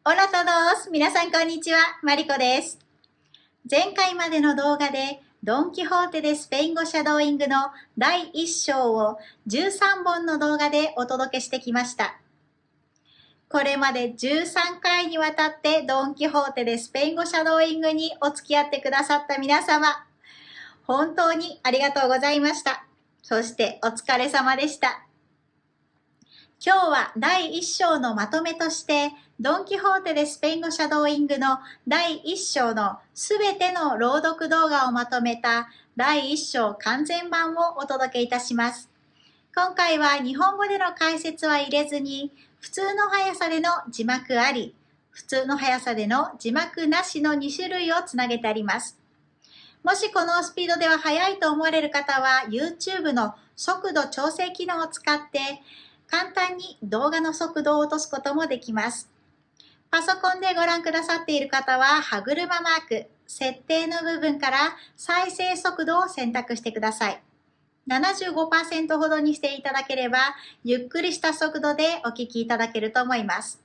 Hola a todos! 皆さんこんにちは。マリコです。前回までの動画でドン・キホーテでスペイン語シャドーイングの第1章を13本の動画でお届けしてきました。これまで13回にわたってドン・キホーテでスペイン語シャドーイングにお付き合ってくださった皆様、本当にありがとうございました。そしてお疲れ様でした。今日は第1章のまとめとして、ドン・キホーテでスペイン語シャドーイングの第1章のすべての朗読動画をまとめた第1章完全版をお届けいたします。今回は日本語での解説は入れずに、普通の速さでの字幕あり、普通の速さでの字幕なしの2種類をつなげてあります。もしこのスピードでは速いと思われる方は、YouTube の速度調整機能を使って、簡単に動画の速度を落とすこともできます。パソコンでご覧くださっている方は、歯車マーク、設定の部分から再生速度を選択してください。75% ほどにしていただければ、ゆっくりした速度でお聞きいただけると思います。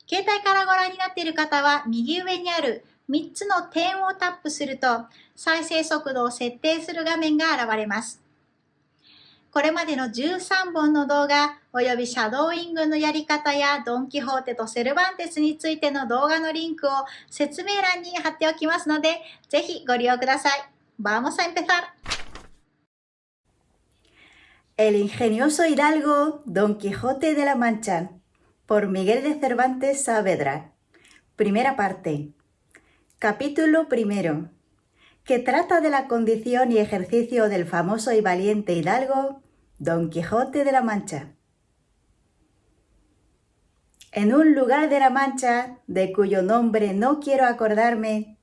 携帯からご覧になっている方は、右上にある3つの点をタップすると、再生速度を設定する画面が現れます。これまでの13本の動画およびシャドーイングのやり方やドン・キホーテとセルバンテスについての動画のリンクを説明欄に貼っておきますので、ぜひご利用ください。Vamos a empezar. El ingenioso hidalgo Don Quijote de la Mancha, por Miguel de Cervantes Saavedra. Primera parte. Capítulo primero, que trata de la condición y ejercicio del famoso y valiente hidalgo Don Quijote de la Mancha. En un lugar de la Mancha, de cuyo nombre no quiero acordarme,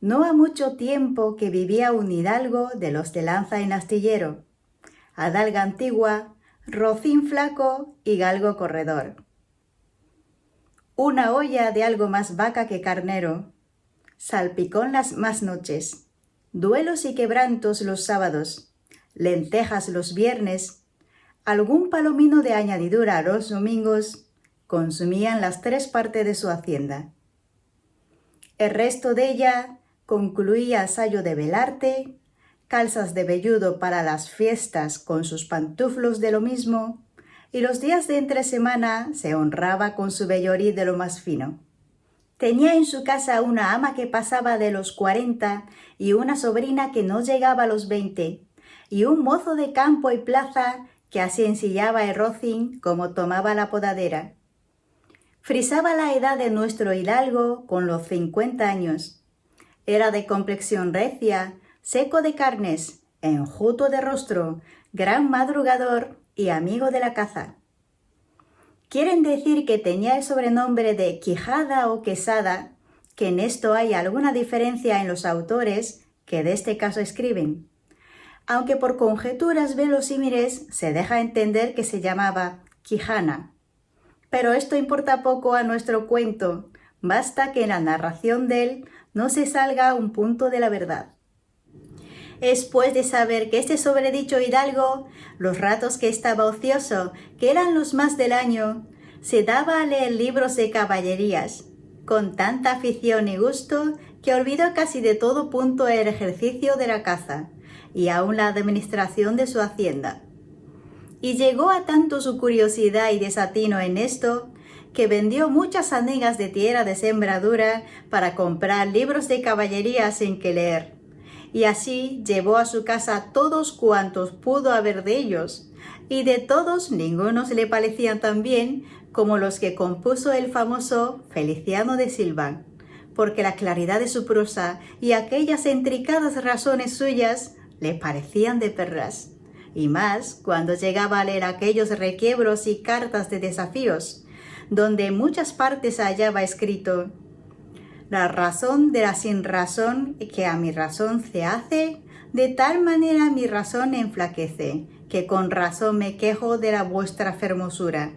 no ha mucho tiempo que vivía un hidalgo de los de lanza en astillero, adalga antigua, rocín flaco y galgo corredor. Una olla de algo más vaca que carnero, salpicón las más noches, duelos y quebrantos los sábados, lentejas los viernes, algún palomino de añadidura los domingos, consumían las 3 partes de su hacienda. El resto de ella concluía sayo de velarte, calzas de velludo para las fiestas con sus pantuflos de lo mismo, y los días de entre semana se honraba con su vellorí de lo más fino. Tenía en su casa una ama que pasaba de los 40 y una sobrina que no llegaba a los 20, y un mozo de campo y plaza que así ensillaba el rocín como tomaba la podadera. Frisaba la edad de nuestro hidalgo con los 50 años. Era de complexión recia, seco de carnes, enjuto de rostro, gran madrugador y amigo de la caza. Quieren decir que tenía el sobrenombre de Quijada o Quesada, que en esto hay alguna diferencia en los autores que de este caso escriben, aunque por conjeturas verosímiles se deja entender que se llamaba Quijana. Pero esto importa poco a nuestro cuento, basta que en la narración de él no se salga un punto de la verdad. Es pues de saber que este sobredicho hidalgo, los ratos que estaba ocioso, que eran los más del año, se daba a leer libros de caballerías, con tanta afición y gusto que olvidó casi de todo punto el ejercicio de la caza, y aun la administración de su hacienda. Y llegó a tanto su curiosidad y desatino en esto, que vendió muchas anegas de tierra de sembradura para comprar libros de caballería sin que leer. Y así llevó a su casa todos cuantos pudo haber de ellos, y de todos ningunos le parecían tan bien como los que compuso el famoso Feliciano de Silván, porque la claridad de su prosa y aquellas intricadas razones suyas le parecían de perlas, y más cuando llegaba a leer aquellos requiebros y cartas de desafíos, donde en muchas partes hallaba escrito: la razón de la sin razón que a mi razón se hace, de tal manera mi razón enflaquece, que con razón me quejo de la vuestra fermosura.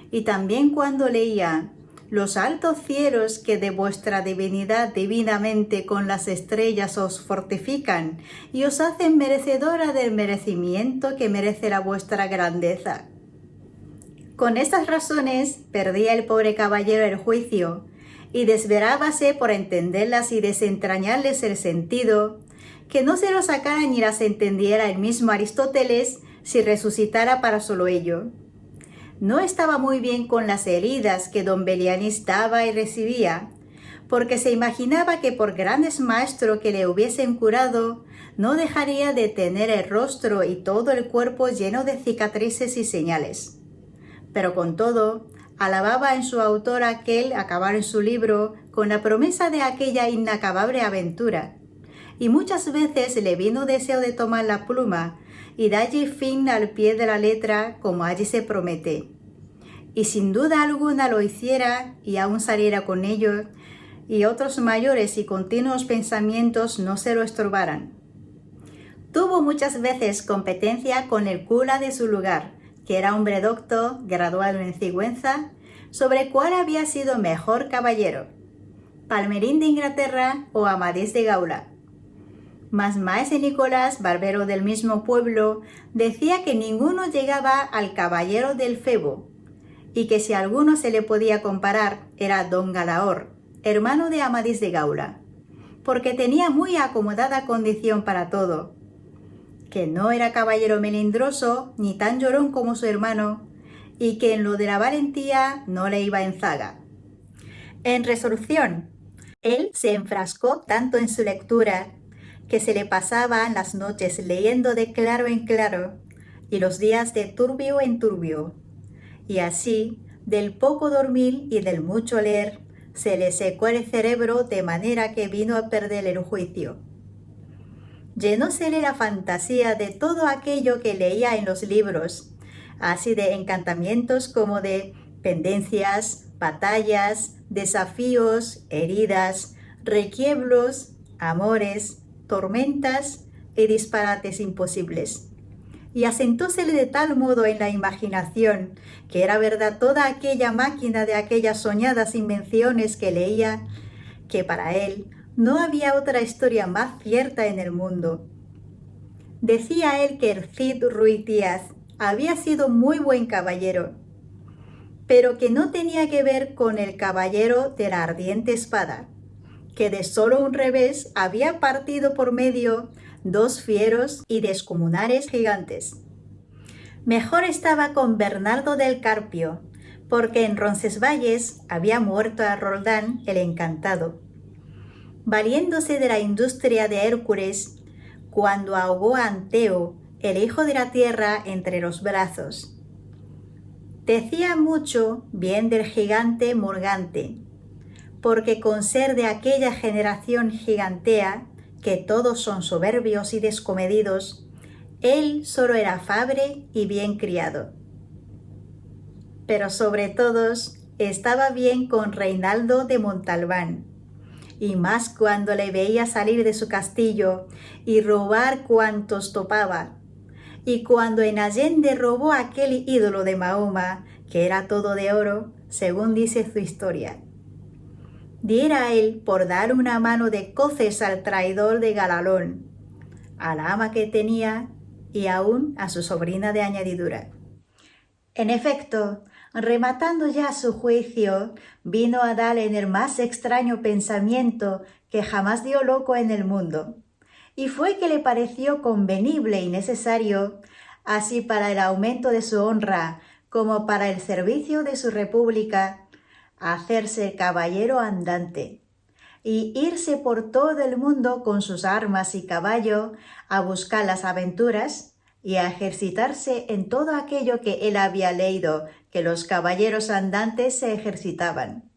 Y también cuando leía: los altos cielos que de vuestra divinidad divinamente con las estrellas os fortifican y os hacen merecedora del merecimiento que merece la vuestra grandeza. Con estas razones perdía el pobre caballero el juicio y desvelábase por entenderlas y desentrañarles el sentido, que no se lo sacara ni las entendiera el mismo Aristóteles si resucitara para solo ello. No estaba muy bien con las heridas que don Belianis daba y recibía, porque se imaginaba que por grandes maestros que le hubiesen curado, no dejaría de tener el rostro y todo el cuerpo lleno de cicatrices y señales. Pero con todo, alababa en su autor aquel acabar en su libro con la promesa de aquella inacabable aventura, y muchas veces le vino deseo de tomar la pluma y dalle fin al pie de la letra como allí se promete. Y sin duda alguna lo hiciera y aún saliera con ellos, y otros mayores y continuos pensamientos no se lo estorbaran. Tuvo muchas veces competencia con el cura de su lugar, que era hombre docto, graduado en Sigüenza, sobre cuál había sido mejor caballero, Palmerín de Inglaterra o Amadís de Gaula. Mas maese Nicolás, barbero del mismo pueblo, decía que ninguno llegaba al caballero del Febo, y que si a alguno se le podía comparar era don Galaor, hermano de Amadís de Gaula, porque tenía muy acomodada condición para todo, que no era caballero melindroso ni tan llorón como su hermano, y que en lo de la valentía no le iba en zaga. En resolución, él se enfrascó tanto en su lectura que se le pasaban las noches leyendo de claro en claro y los días de turbio en turbio, y así, del poco dormir y del mucho leer, se le secó el cerebro de manera que vino a perder el juicio. Llenósele la fantasía de todo aquello que leía en los libros, así de encantamientos como de pendencias, batallas, desafíos, heridas, requiebros, amores, tormentas y disparates imposibles. Y asentósele de tal modo en la imaginación que era verdad toda aquella máquina de aquellas soñadas invenciones que leía, que para él no había otra historia más cierta en el mundo. Decía él que el Cid Ruiz Díaz había sido muy buen caballero, pero que no tenía que ver con el caballero de la ardiente espada, que de solo un revés había partido por medio dos fieros y descomunales gigantes. Mejor estaba con Bernardo del Carpio, porque en Roncesvalles había muerto a Roldán el encantado, valiéndose de la industria de Hércules cuando ahogó a Anteo, el hijo de la tierra, entre los brazos. Decía mucho bien del gigante Morgante, porque con ser de aquella generación gigantea, que todos son soberbios y descomedidos, él solo era afable y bien criado. Pero sobre todos estaba bien con Reinaldo de Montalbán, y más cuando le veía salir de su castillo y robar cuantos topaba, y cuando en Allende robó aquel ídolo de Mahoma, que era todo de oro, según dice su historia. Diera él por dar una mano de coces al traidor de Galalón, a la ama que tenía y aún a su sobrina de añadidura. En efecto, rematando ya su juicio, vino a dar en el más extraño pensamiento que jamás dio loco en el mundo, y fue que le pareció convenible y necesario, así para el aumento de su honra como para el servicio de su república, hacerse caballero andante y irse por todo el mundo con sus armas y caballo a buscar las aventuras y a ejercitarse en todo aquello que él había leído que los caballeros andantes se ejercitaban,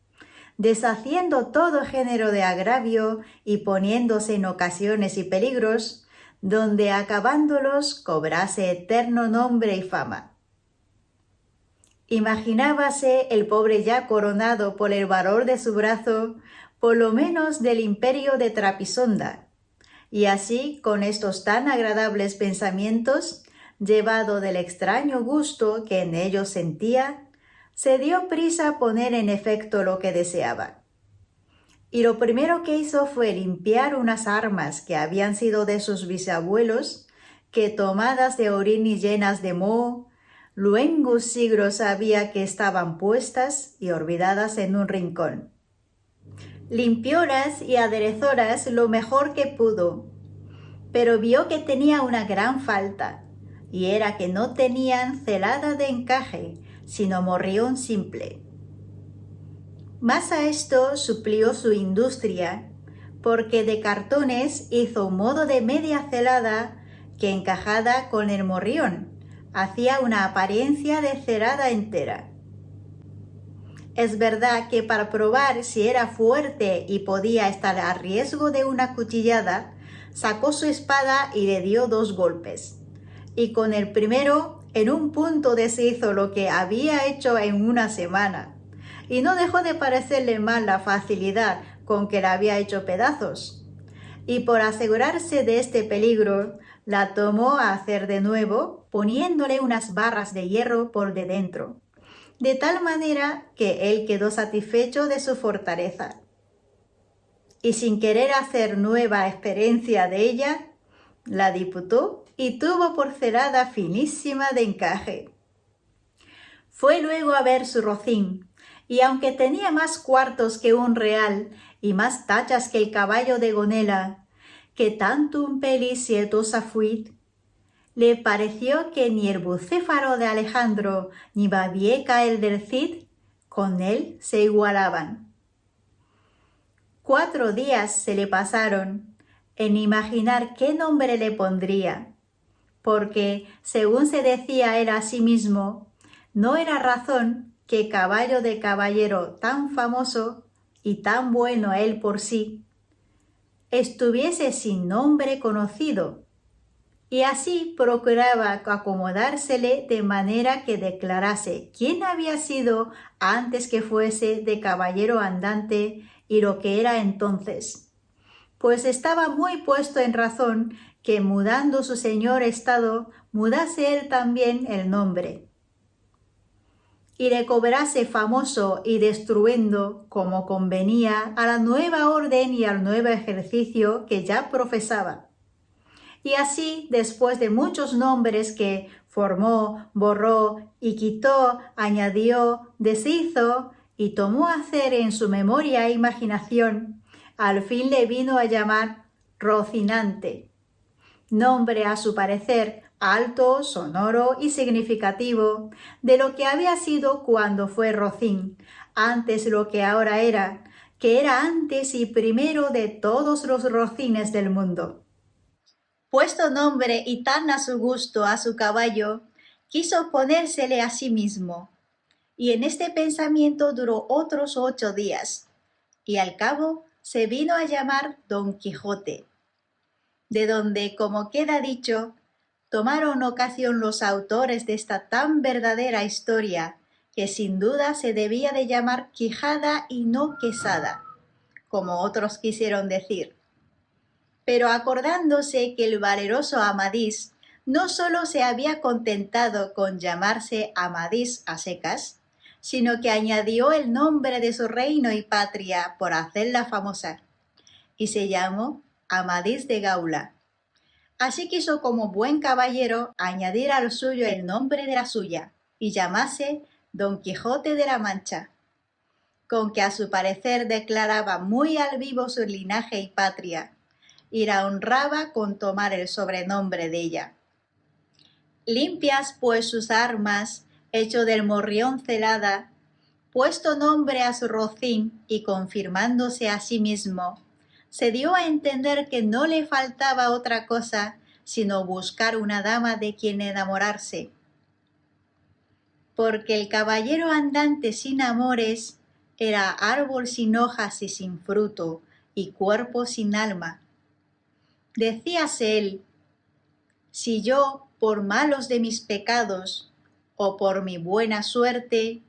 deshaciendo todo género de agravio y poniéndose en ocasiones y peligros, donde acabándolos cobrase eterno nombre y fama. Imaginábase el pobre ya coronado por el valor de su brazo, por lo menos del imperio de Trapisonda, y así, con estos tan agradables pensamientos, llevado del extraño gusto que en ellos sentía, se dio prisa a poner en efecto lo que deseaba. Y lo primero que hizo fue limpiar unas armas que habían sido de sus bisabuelos, que tomadas de orín y llenas de moho, luengos siglos sabía que estaban puestas y olvidadas en un rincón. Limpiólas y aderezólas lo mejor que pudo, pero vio que tenía una gran falta, y era que no tenían celada de encaje, sino morrión simple. Más a esto suplió su industria, porque de cartones hizo un modo de media celada que encajada con el morrión, hacía una apariencia de celada entera. Es verdad que para probar si era fuerte y podía estar a riesgo de una cuchillada, sacó su espada y le dio 2 golpes. Y con el primero, en un punto deshizo lo que había hecho en una semana. Y no dejó de parecerle mal la facilidad con que la había hecho pedazos. Y por asegurarse de este peligro, la tomó a hacer de nuevo, poniéndole unas barras de hierro por de dentro, de tal manera que él quedó satisfecho de su fortaleza. Y sin querer hacer nueva experiencia de ella, la diputó y tuvo por celada finísima de encaje. Fue luego a ver su rocín, y aunque tenía más cuartos que un real y más tachas que el caballo de Gonela, que tantum pelis sietosa fuit, le pareció que ni el bucéfalo de Alejandro ni Babieca el del Cid con él se igualaban. 4 días se le pasaron en imaginar qué nombre le pondría, porque, según se decía él a sí mismo, no era razón que caballo de caballero tan famoso y tan bueno él por sí, estuviese sin nombre conocido, y así procuraba acomodársele de manera que declarase quién había sido antes que fuese de caballero andante y lo que era entonces, pues estaba muy puesto en razón que mudando su señor estado, mudase él también el nombre, y le cobrase famoso y destruyendo como convenía a la nueva orden y al nuevo ejercicio que ya profesaba. Y así, después de muchos nombres que formó, borró y quitó, añadió, deshizo y tomó a hacer en su memoria e imaginación, al fin le vino a llamar Rocinante, nombre a su parecer alto, sonoro y significativo de lo que había sido cuando fue Rocín, antes lo que ahora era, que era antes y primero de todos los rocines del mundo. Puesto nombre y tan a su gusto a su caballo, quiso ponérsele a sí mismo, y en este pensamiento duró otros 8 días, y al cabo se vino a llamar Don Quijote, de donde, como queda dicho, tomaron ocasión los autores de esta tan verdadera historia, que sin duda se debía de llamar Quijada y no Quesada, como otros quisieron decir. Pero acordándose que el valeroso Amadís no sólo se había contentado con llamarse Amadís a secas, sino que añadió el nombre de su reino y patria por hacerla famosa, y se llamó Amadís de Gaula. Así quiso como buen caballero añadir al suyo el nombre de la suya, y llamase Don Quijote de la Mancha, con que a su parecer declaraba muy al vivo su linaje y patria, y la honraba con tomar el sobrenombre de ella. Limpias pues sus armas, hecho del morrión celada, puesto nombre a su rocín y confirmándose a sí mismo, se dio a entender que no le faltaba otra cosa sino buscar una dama de quien enamorarse, porque el caballero andante sin amores era árbol sin hojas y sin fruto, y cuerpo sin alma. Decíase él, si yo, por malos de mis pecados, o por mi buena suerte,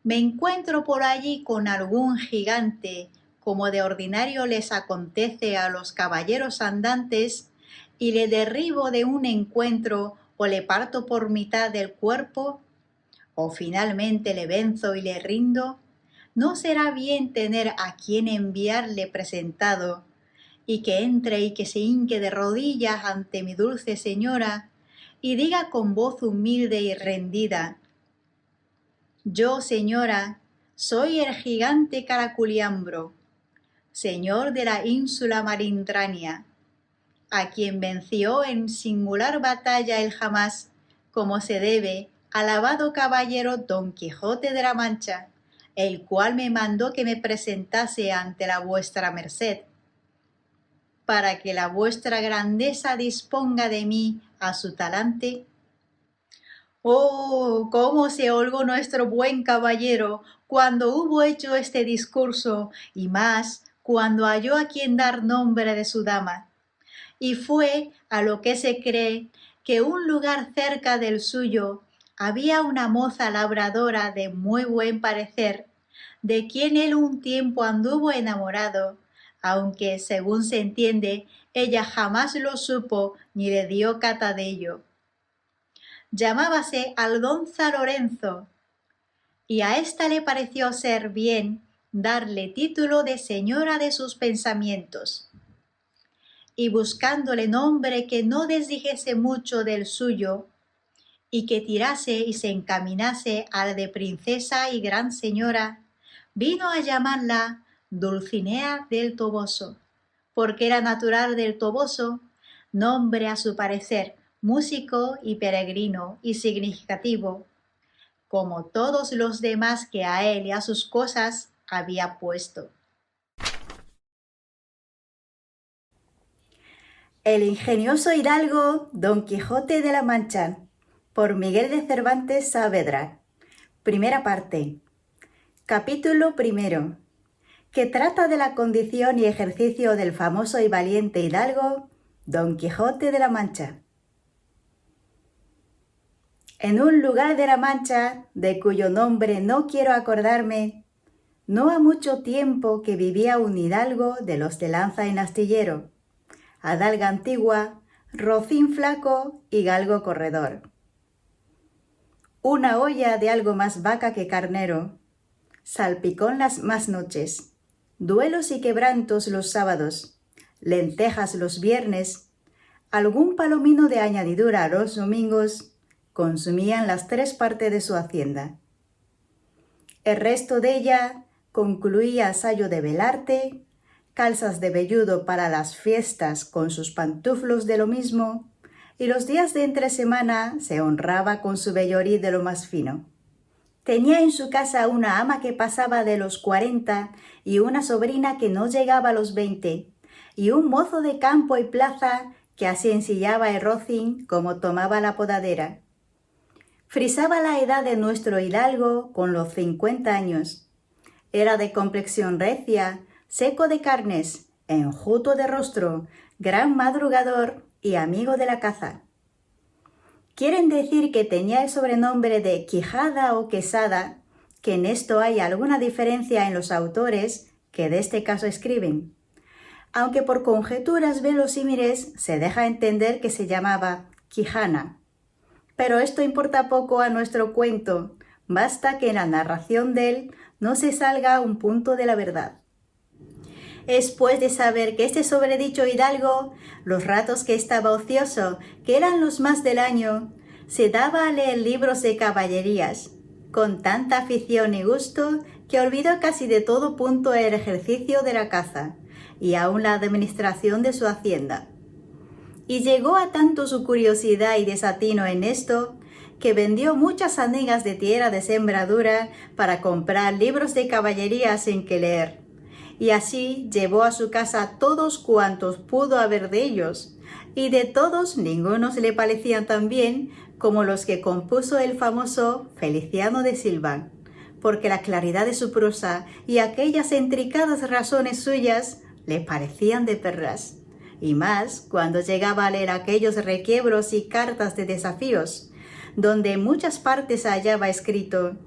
me encuentro por allí con algún gigante, como de ordinario les acontece a los caballeros andantes, y le derribo de un encuentro o le parto por mitad del cuerpo, o finalmente le venzo y le rindo, ¿no será bien tener a quien enviarle presentado, y que entre y que se hinque de rodillas ante mi dulce señora, y diga con voz humilde y rendida: yo, señora, soy el gigante Caraculiambro, señor de la ínsula Marindrania, a quien venció en singular batalla el jamás, como se debe, alabado caballero Don Quijote de la Mancha, el cual me mandó que me presentase ante la vuestra merced, para que la vuestra grandeza disponga de mí a su talante. ¡Oh, cómo se holgó nuestro buen caballero cuando hubo hecho este discurso, y más cuando halló a quien dar nombre de su dama! Y fue a lo que se cree que un lugar cerca del suyo había una moza labradora de muy buen parecer, de quien él un tiempo anduvo enamorado, aunque, según se entiende, ella jamás lo supo ni le dio cata de ello. Llamábase Aldonza Lorenzo, y a ésta le pareció ser bien darle título de señora de sus pensamientos. Y buscándole nombre que no desdijese mucho del suyo, y que tirase y se encaminase al de princesa y gran señora, vino a llamarla Dulcinea del Toboso, porque era natural del Toboso, nombre a su parecer músico y peregrino y significativo, como todos los demás que a él y a sus cosas había puesto. El ingenioso hidalgo Don Quijote de la Mancha, por Miguel de Cervantes Saavedra. Primera parte. Capítulo primero, que trata de la condición y ejercicio del famoso y valiente hidalgo Don Quijote de la Mancha. En un lugar de la Mancha, de cuyo nombre no quiero acordarme, no ha mucho tiempo que vivía un hidalgo de los de lanza en astillero, adalga antigua, rocín flaco y galgo corredor. Una olla de algo más vaca que carnero, salpicón las más noches, duelos y quebrantos los sábados, lentejas los viernes, algún palomino de añadidura los domingos, consumían las 3 partes de su hacienda. El resto de ella concluía sayo de velarte, calzas de velludo para las fiestas con sus pantuflos de lo mismo, y los días de entre semana se honraba con su vellorí de lo más fino. Tenía en su casa una ama que pasaba de los 40 y una sobrina que no llegaba a los 20, y un mozo de campo y plaza que así ensillaba el rocín como tomaba la podadera. Frisaba la edad de nuestro hidalgo con los 50 años. Era de complexión recia, seco de carnes, enjuto de rostro, gran madrugador y amigo de la caza. Quieren decir que tenía el sobrenombre de Quijada o Quesada, que en esto hay alguna diferencia en los autores que de este caso escriben, aunque por conjeturas verosímiles se deja entender que se llamaba Quijana. Pero esto importa poco a nuestro cuento, basta que en la narración de él no se salga un punto de la verdad. Es pues de saber que este sobredicho hidalgo, los ratos que estaba ocioso, que eran los más del año, se daba a leer libros de caballerías, con tanta afición y gusto que olvidó casi de todo punto el ejercicio de la caza, y aun la administración de su hacienda. Y llegó a tanto su curiosidad y desatino en esto, que vendió muchas hanegas de tierra de sembradura para comprar libros de caballerías en que leer, y así llevó a su casa todos cuantos pudo haber de ellos, y de todos ningunos le parecían tan bien como los que compuso el famoso Feliciano de Silva, porque la claridad de su prosa y aquellas intricadas razones suyas le parecían de perlas, y más cuando llegaba a leer aquellos requiebros y cartas de desafíos, donde en muchas partes hallaba escrito: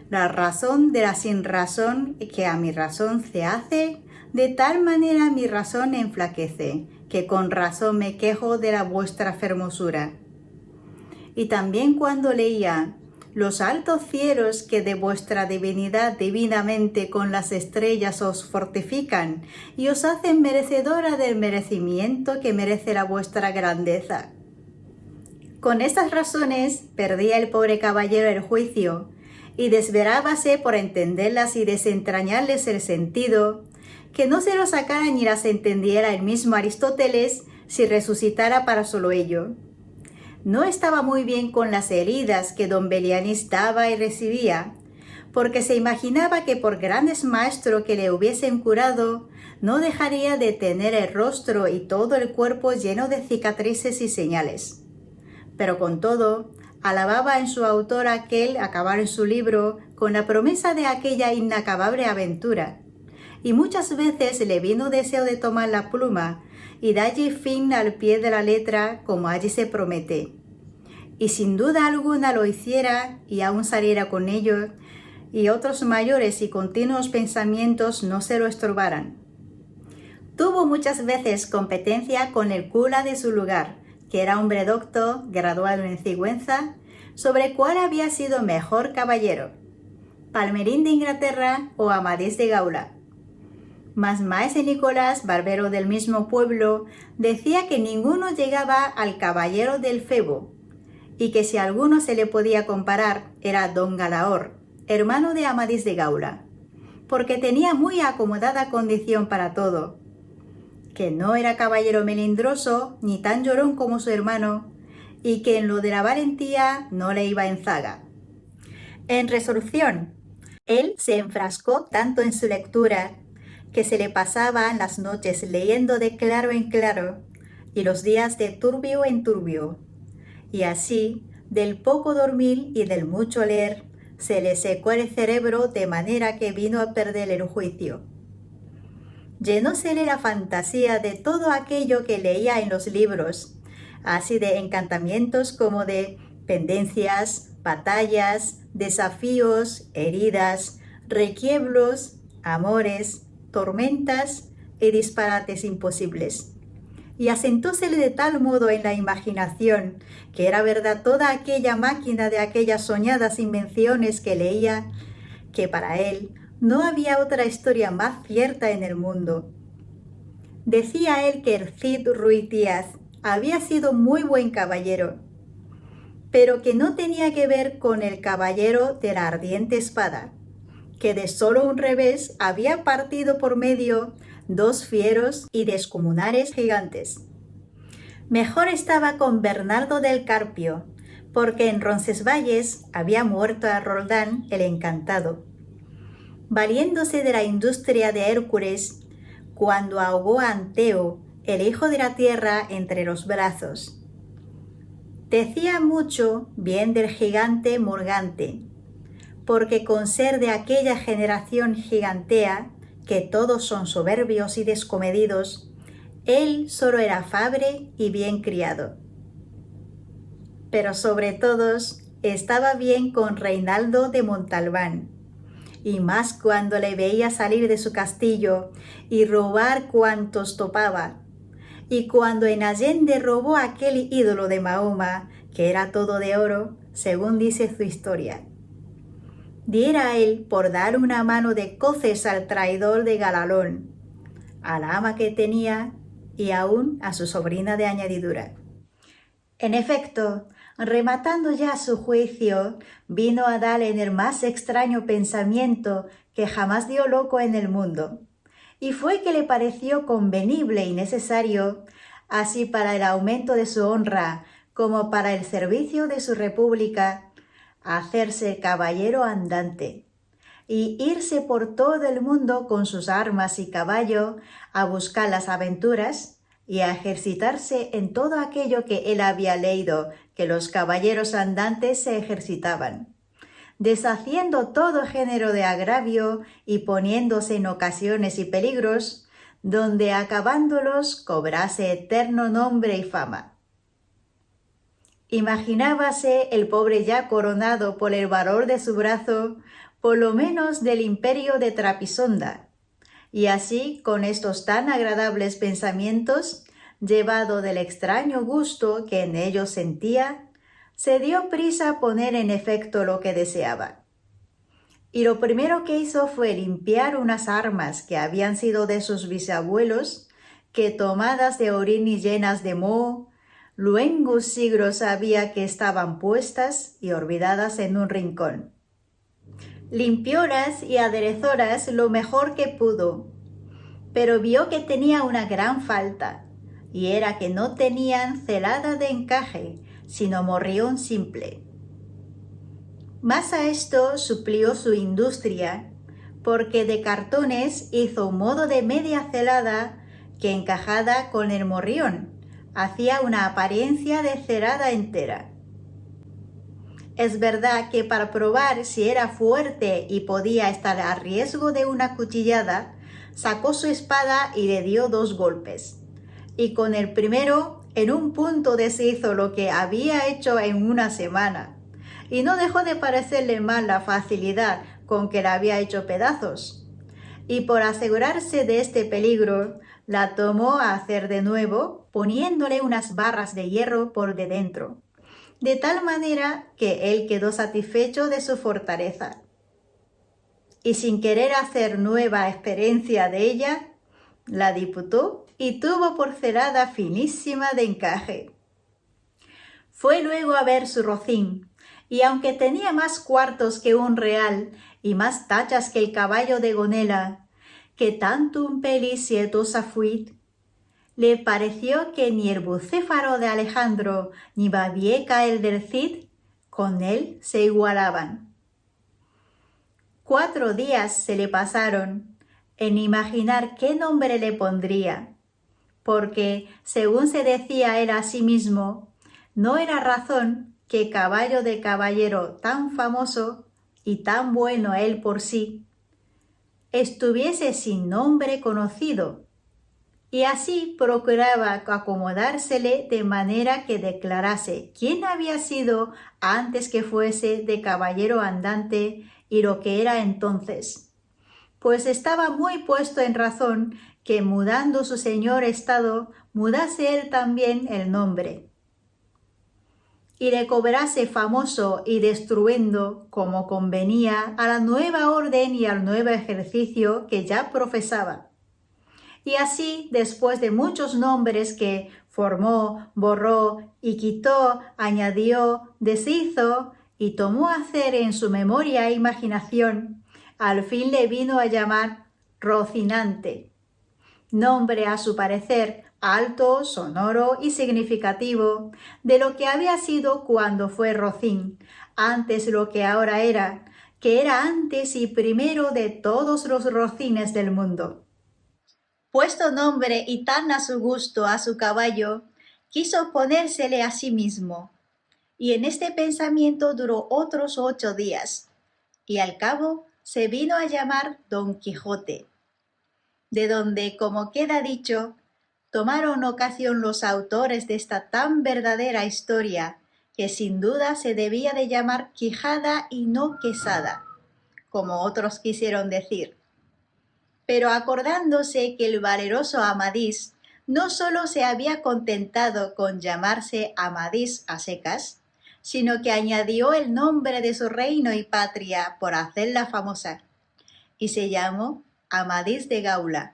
la razón de la sin razón que a mi razón se hace, de tal manera mi razón enflaquece, que con razón me quejo de la vuestra fermosura. Y también cuando leía: los altos cielos que de vuestra divinidad divinamente con las estrellas os fortifican y os hacen merecedora del merecimiento que merece la vuestra grandeza. Con estas razones perdía el pobre caballero el juicio y desvelábase por entenderlas y desentrañarles el sentido, que no se lo sacara ni las entendiera el mismo Aristóteles si resucitara para solo ello. No estaba muy bien con las heridas que don Belianís daba y recibía, porque se imaginaba que por grandes maestros que le hubiesen curado, no dejaría de tener el rostro y todo el cuerpo lleno de cicatrices y señales. Pero con todo, alababa en su autor aquel acabar en su libro con la promesa de aquella inacabable aventura, y muchas veces le vino deseo de tomar la pluma y dalle fin al pie de la letra como allí se promete. Y sin duda alguna lo hiciera y aún saliera con ello, y otros mayores y continuos pensamientos no se lo estorbaran. Tuvo muchas veces competencia con el cura de su lugar, que era hombre docto, graduado en Sigüenza, sobre cuál había sido mejor caballero, Palmerín de Inglaterra o Amadís de Gaula. Mas maese Nicolás, barbero del mismo pueblo, decía que ninguno llegaba al caballero del Febo, y que si alguno se le podía comparar era don Galaor, hermano de Amadís de Gaula, porque tenía muy acomodada condición para todo, que no era caballero melindroso ni tan llorón como su hermano, y que en lo de la valentía no le iba en zaga. En resolución, él se enfrascó tanto en su lectura que se le pasaban las noches leyendo de claro en claro y los días de turbio en turbio, y así, del poco dormir y del mucho leer, se le secó el cerebro de manera que vino a perder el juicio. Llenósele la fantasía de todo aquello que leía en los libros, así de encantamientos como de pendencias, batallas, desafíos, heridas, requiebros, amores, tormentas y disparates imposibles. Y asentósele de tal modo en la imaginación que era verdad toda aquella máquina de aquellas soñadas invenciones que leía, que para él no había otra historia más cierta en el mundo. Decía él que el Cid Ruiz Díaz había sido muy buen caballero, pero que no tenía que ver con el caballero de la ardiente espada, que de solo un revés había partido por medio 2 fieros y descomunales gigantes. Mejor estaba con Bernardo del Carpio, porque en Roncesvalles había muerto a Roldán el encantado, valiéndose de la industria de Hércules cuando ahogó a Anteo, el hijo de la tierra, entre los brazos. Decía mucho bien del gigante Morgante, porque con ser de aquella generación gigantea, que todos son soberbios y descomedidos, él solo era fabre y bien criado. Pero sobre todos estaba bien con Reinaldo de Montalbán, y más cuando le veía salir de su castillo y robar cuantos topaba, y cuando en Allende robó aquel ídolo de Mahoma, que era todo de oro, según dice su historia. Diera él por dar una mano de coces al traidor de Galalón, a la ama que tenía y aún a su sobrina de añadidura. En efecto, rematando ya su juicio, vino a dar en el más extraño pensamiento que jamás dio loco en el mundo, y fue que le pareció convenible y necesario, así para el aumento de su honra como para el servicio de su república, hacerse caballero andante y irse por todo el mundo con sus armas y caballo a buscar las aventuras y a ejercitarse en todo aquello que él había leído que los caballeros andantes se ejercitaban, deshaciendo todo género de agravio y poniéndose en ocasiones y peligros, donde acabándolos cobrase eterno nombre y fama. Imaginábase el pobre ya coronado por el valor de su brazo, por lo menos del imperio de Trapisonda, y así, con estos tan agradables pensamientos, llevado del extraño gusto que en ellos sentía, se dio prisa a poner en efecto lo que deseaba. Y lo primero que hizo fue limpiar unas armas que habían sido de sus bisabuelos, que tomadas de orín y llenas de moho, luengos siglos sabía que estaban puestas y olvidadas en un rincón. Limpiólas y aderezólas lo mejor que pudo, pero vio que tenía una gran falta, y era que no tenían celada de encaje, sino morrión simple. Más a esto suplió su industria, porque de cartones hizo un modo de media celada que encajada con el morrión, hacía una apariencia de celada entera. Es verdad que para probar si era fuerte y podía estar a riesgo de una cuchillada, sacó su espada y le dio 2 golpes. Y con el primero, en un punto deshizo lo que había hecho en una semana. Y no dejó de parecerle mal la facilidad con que la había hecho pedazos. Y por asegurarse de este peligro, la tomó a hacer de nuevo, poniéndole unas barras de hierro por de dentro, de tal manera que él quedó satisfecho de su fortaleza. Y sin querer hacer nueva experiencia de ella, la diputó y tuvo por celada finísima de encaje. Fue luego a ver su rocín, y aunque tenía más cuartos que un real y más tachas que el caballo de Gonela, que tantum pelicietosa fuit, le pareció que ni el bucéfaro de Alejandro ni Babieca el del Cid con él se igualaban. 4 días se le pasaron en imaginar qué nombre le pondría, porque, según se decía él a sí mismo, no era razón que caballo de caballero tan famoso y tan bueno él por sí, estuviese sin nombre conocido, y así procuraba acomodársele de manera que declarase quién había sido antes que fuese de caballero andante y lo que era entonces, pues estaba muy puesto en razón que mudando su señor estado, mudase él también el nombre, y le cobrase famoso y destruendo como convenía a la nueva orden y al nuevo ejercicio que ya profesaba. Y así, después de muchos nombres que formó, borró y quitó, añadió, deshizo y tomó a hacer en su memoria e imaginación, al fin le vino a llamar Rocinante, nombre a su parecer alto, sonoro y significativo de lo que había sido cuando fue Rocín, antes lo que ahora era, que era antes y primero de todos los rocines del mundo. Puesto nombre y tan a su gusto a su caballo, quiso ponérsele a sí mismo, y en este pensamiento duró otros 8 días, y al cabo se vino a llamar Don Quijote, de donde, como queda dicho, tomaron ocasión los autores de esta tan verdadera historia, que sin duda se debía de llamar Quijada y no Quesada, como otros quisieron decir. Pero acordándose que el valeroso Amadís no sólo se había contentado con llamarse Amadís a secas, sino que añadió el nombre de su reino y patria por hacerla famosa, y se llamó Amadís de Gaula.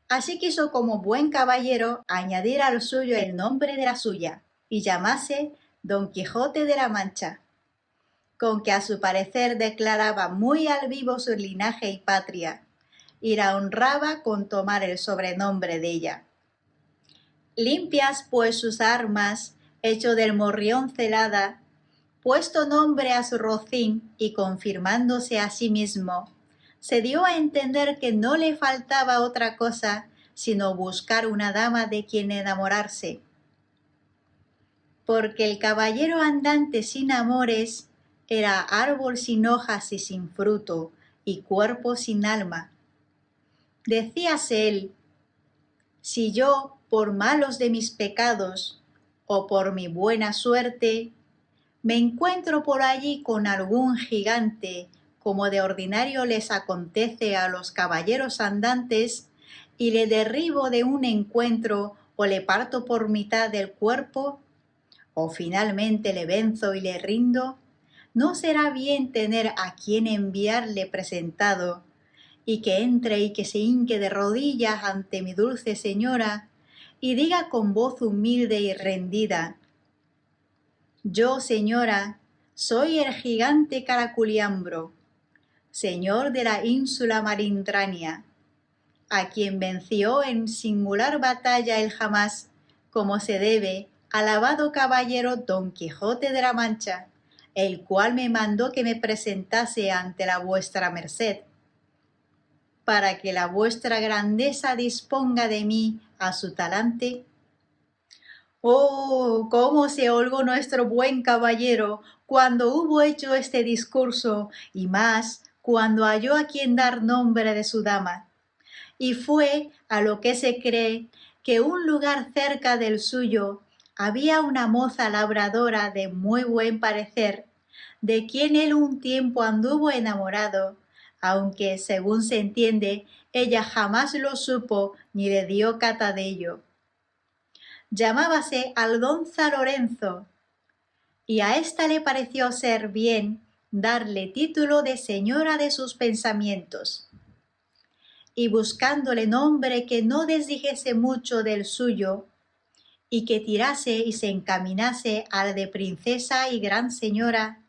Así quiso como buen caballero añadir al suyo el nombre de la suya, y llamase Don Quijote de la Mancha, con que a su parecer declaraba muy al vivo su linaje y patria, y la honraba con tomar el sobrenombre de ella. Limpias pues sus armas, hecho del morrión celada, puesto nombre a su rocín y confirmándose a sí mismo, se dio a entender que no le faltaba otra cosa sino buscar una dama de quien enamorarse, porque el caballero andante sin amores era árbol sin hojas y sin fruto, y cuerpo sin alma. Decíase él, si yo, por malos de mis pecados, o por mi buena suerte, me encuentro por allí con algún gigante, como de ordinario les acontece a los caballeros andantes, y le derribo de un encuentro o le parto por mitad del cuerpo, o finalmente le venzo y le rindo, ¿no será bien tener a quien enviarle presentado, y que entre y que se hinque de rodillas ante mi dulce señora, y diga con voz humilde y rendida: yo, señora, soy el gigante Caraculiambro, señor de la ínsula Marindrania, a quien venció en singular batalla el jamás, como se debe, alabado caballero Don Quijote de la Mancha, el cual me mandó que me presentase ante la vuestra merced, para que la vuestra grandeza disponga de mí a su talante. ¡Oh, cómo se holgó nuestro buen caballero cuando hubo hecho este discurso, y más cuando halló a quien dar nombre de su dama! Y fue a lo que se cree que un lugar cerca del suyo había una moza labradora de muy buen parecer, de quien él un tiempo anduvo enamorado, aunque, según se entiende, ella jamás lo supo ni le dio cata de ello. Llamábase Aldonza Lorenzo, y a ésta le pareció ser bien darle título de señora de sus pensamientos. Y buscándole nombre que no desdijese mucho del suyo, y que tirase y se encaminase al de princesa y gran señora,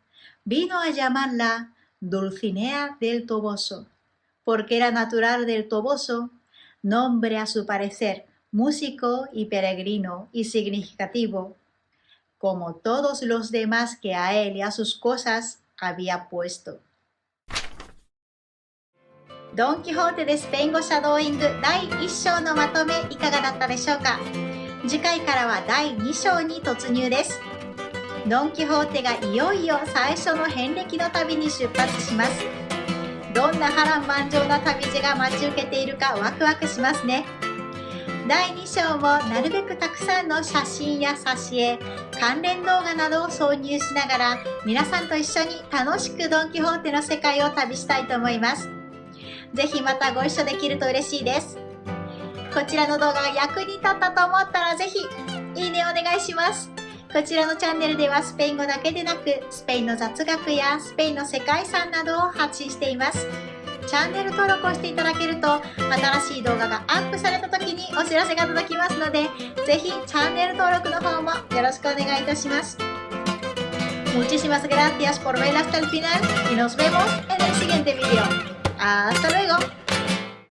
vino a llamarla Dulcinea del Toboso, porque era natural del Toboso, nombre a su parecer músico y peregrino y significativo, como todos los demás que a él y a sus cosas había puesto. Don Quijote de スペイン語シャドーイング第1章のまとめいかがだったでしょうか。次回からは第2章に突入です。ドン・キホーテがいよいよ最初の遍歴の旅に出発します。どんな波乱万丈な旅路が待ち受けているかワクワクしますね。第2章もなるべくたくさんの写真や挿絵、関連動画などを挿入しながら皆さんと一緒に楽しくドン・キホーテの世界を旅したいと思います。ぜひまたご一緒できると嬉しいです。こちらの動画が役に立ったと思ったらぜひいいねお願いします。こちらのチャンネルではスペイン語だけでなくスペインの雑学やスペインの世界遺産などを発信しています。チャンネル登録をしていただけると新しい動画がアップされた時にお知らせが届きますので、ぜひチャンネル登録の方もよろしくお願いいたします。Muchísimas gracias por ver hasta el final y nos vemos en el siguiente video. ¡Hasta luego!